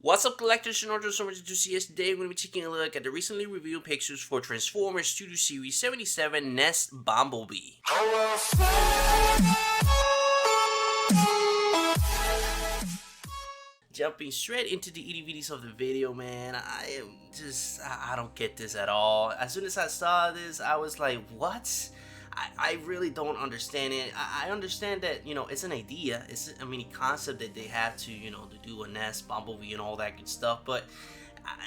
What's up, collectors and Transformers enthusiasts? Today we're going to be taking a look at the recently revealed pictures for Transformers Studio Series 77 N.E.S.T Bumblebee. Jumping straight into the EDVDs of the video, man, I don't get this at all. As soon as I saw this, I was like, what? I really don't understand it. I understand that, it's an idea. It's a mini concept that they have to, to do a N.E.S.T Bumblebee and all that good stuff. But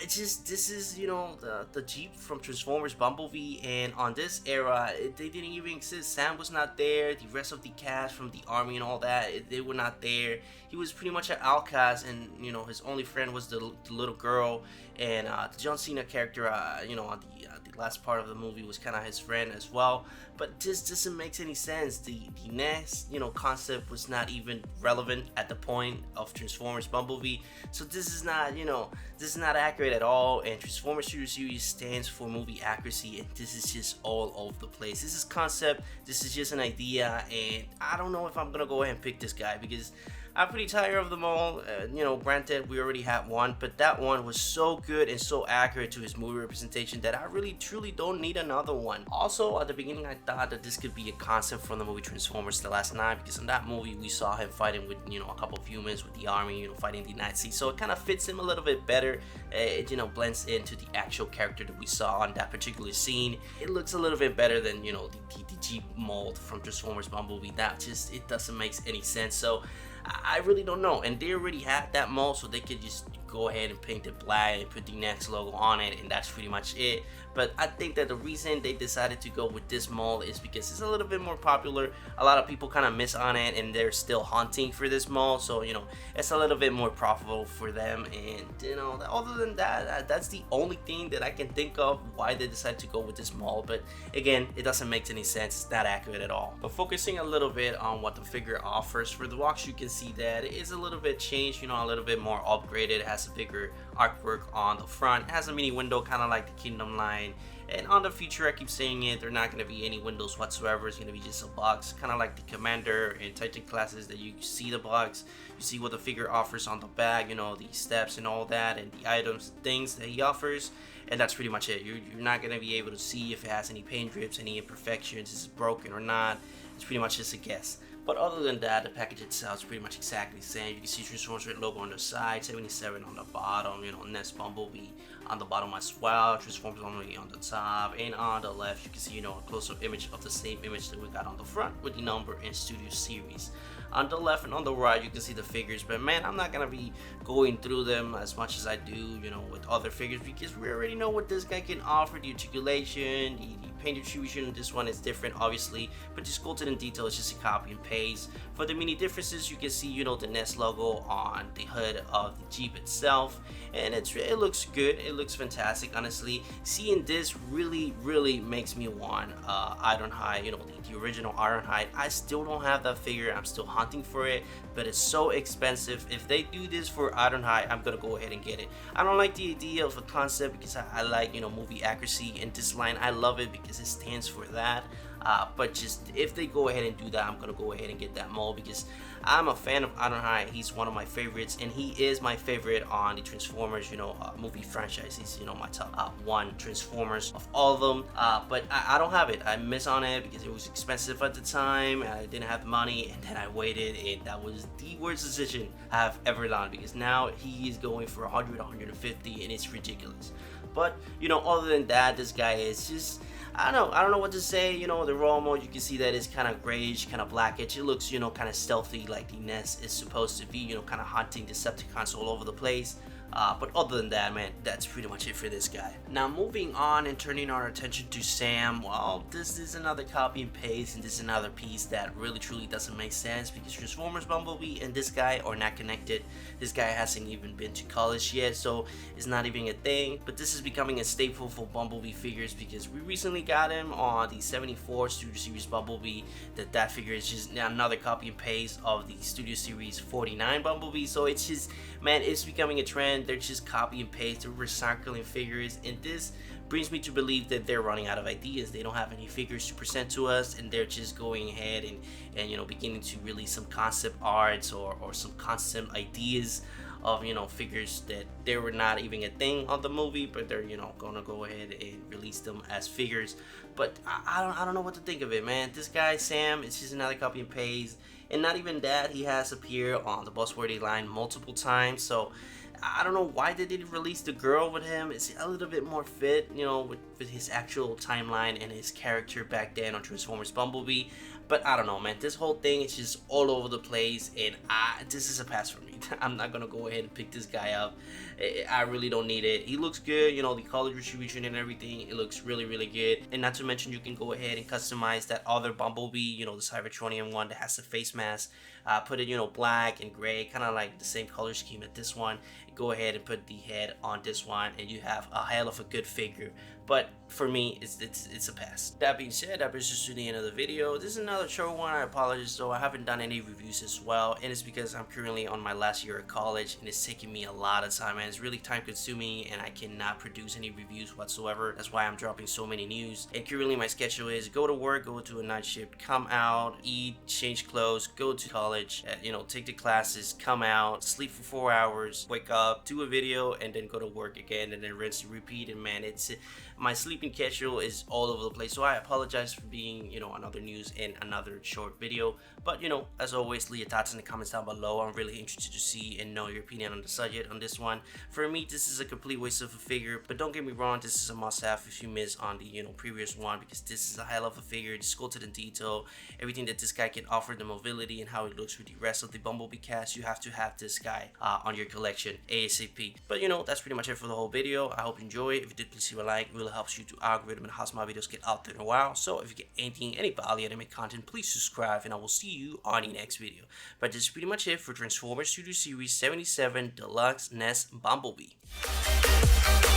this is, the Jeep from Transformers Bumblebee. And on this era, they didn't even exist. Sam was not there. The rest of the cast from the army and all that, they were not there. He was pretty much an outcast. And, his only friend was the little girl. And the John Cena character, on the last part of the movie was kind of his friend as well. But this doesn't make any sense. The N.E.S.T, concept was not even relevant at the point of Transformers Bumblebee. So this is not, this is not accurate at all. And Transformers Studio Series stands for movie accuracy, and this is just all over the place. This is concept. This is just an idea, and I don't know if I'm gonna go ahead and pick this guy because I'm pretty tired of them all. Granted, we already had one, but that one was so good and so accurate to his movie representation that I really truly don't need another one. Also, at the beginning, I thought that this could be a concept from the movie Transformers The Last Night, because in that movie we saw him fighting with a couple of humans with the army, fighting the Nazis. So it kind of fits him a little bit better. It blends into the actual character that we saw on that particular scene. It looks a little bit better than the Jeep mold from Transformers Bumblebee. It doesn't make any sense. So I really don't know, and they already had that mold, so they could just go ahead and paint it black and put the N.E.S.T logo on it, and that's pretty much it. But I think that the reason they decided to go with this mold is because it's a little bit more popular. A lot of people kind of miss on it, and they're still hunting for this mold, so it's a little bit more profitable for them. And other than that, that's the only thing that I can think of why they decided to go with this mold. But again, it doesn't make any sense. It's not accurate at all. But focusing a little bit on what the figure offers for the box, you can see that it is a little bit changed, a little bit more upgraded. It has a bigger artwork on the front. It has a mini window, kind of like the Kingdom line. And on the future, I keep saying it, they're not going to be any windows whatsoever. It's going to be just a box, kind of like the Commander and Titan classes that you see the box. You see what the figure offers on the back, the steps and all that, and the items, things that he offers. And that's pretty much it. You're not going to be able to see if it has any paint drips, any imperfections, is it broken or not. It's pretty much just a guess. But other than that, the package itself is pretty much exactly the same. You can see Transformers red logo on the side, 77 on the bottom, N.E.S.T Bumblebee on the bottom as well, Transformers Bumblebee on the top, and on the left you can see a close-up image of the same image that we got on the front with the number and Studio Series. On the left and on the right you can see the figures, but man, I'm not gonna be going through them as much as I do with other figures, because we already know what this guy can offer. The articulation, the paint distribution, this one is different obviously, but the sculpted in detail is just a copy and paste. For the mini differences, you can see the N.E.S.T logo on the hood of the Jeep itself, and it looks good. It looks fantastic, honestly. Seeing this really makes me want Ironhide, the original Ironhide. I still don't have that figure. I'm still hunting for it, but it's so expensive. If they do this for Ironhide, I'm gonna go ahead and get it. I don't like the idea of a concept because I like movie accuracy, and this line I love it because it stands for that. But just if they go ahead and do that, I'm gonna go ahead and get that mold because I'm a fan of Ironhide. He's one of my favorites, and he is my favorite on the Transformers movie franchise. He's my top one Transformers of all of them. But I don't have it. I miss on it because it was expensive at the time. I didn't have the money, and then I waited, and that was the worst decision I've ever done, because now he is going for 100, 150, and it's ridiculous. But other than that, this guy is just, I don't know what to say. The raw mode, you can see that it's kind of grayish, kind of blackish. It looks kind of stealthy, like the N.E.S.T is supposed to be, kind of hunting Decepticons all over the place. But other than that, man, that's pretty much it for this guy. Now moving on and turning our attention to Sam, well, this is another copy and paste, and this is another piece that really truly doesn't make sense, because Transformers Bumblebee and this guy are not connected. This guy hasn't even been to college yet, so it's not even a thing. But this is becoming a staple for Bumblebee figures, because we recently got him on the 74 Studio Series Bumblebee. That figure is just another copy and paste of the Studio Series 49 Bumblebee. So it's just, man, it's becoming a trend. They're just copy and paste, they're recycling figures, and this brings me to believe that they're running out of ideas. They don't have any figures to present to us, and they're just going ahead and beginning to release some concept arts or some concept ideas of, you know, figures that they were not even a thing on the movie, but they're, you know, gonna go ahead and release them as figures. But I don't know what to think of it, man. This guy Sam, it's just another copy and paste, and not even that, he has appeared on the Buzzworthy line multiple times. So I don't know why they didn't release the girl with him. It's a little bit more fit, you know, with his actual timeline and his character back then on Transformers Bumblebee. But I don't know, man. This whole thing is just all over the place, and this is a pass for me. I'm not gonna go ahead and pick this guy up. I really don't need it. He looks good, you know, the color distribution and everything. It looks really, really good. And not to mention, you can go ahead and customize that other Bumblebee, you know, the Cybertronian one that has the face mask. Put it, you know, black and gray, kind of like the same color scheme as this one. Go ahead and put the head on this one, and you have a hell of a good figure. But for me, it's a pass. That being said, that brings us to the end of the video. This is another short one. I apologize though, I haven't done any reviews as well, and it's because I'm currently on my last year of college, and it's taking me a lot of time, and it's really time consuming, and I cannot produce any reviews whatsoever. That's why I'm dropping so many news. And currently my schedule is go to work, go to a night shift, come out, eat, change clothes, go to college, you know, take the classes, come out, sleep for 4 hours, wake up, do a video, and then go to work again, and then rinse and repeat. And man, it's my sleeping schedule is all over the place, so I apologize for being, you know, another news and another short video. But, you know, as always, leave your thoughts in the comments down below. I'm really interested to see and know your opinion on the subject on this one. For me, this is a complete waste of a figure, but don't get me wrong, this is a must-have if you miss on the, you know, previous one, because this is a hell of a figure. Just go to the detail, everything that this guy can offer, the mobility and how it looks with the rest of the Bumblebee cast. You have to have this guy on your collection ASAP. But, you know, that's pretty much it for the whole video. I hope you enjoy it. If you did, please leave a like. It really helps you to algorithm and helps my videos get out there in a while. So if you get any value anime content, please subscribe, and I will see you on the next video. But this is pretty much it for Transformers Studio Series 77 Deluxe N.E.S.T Bumblebee.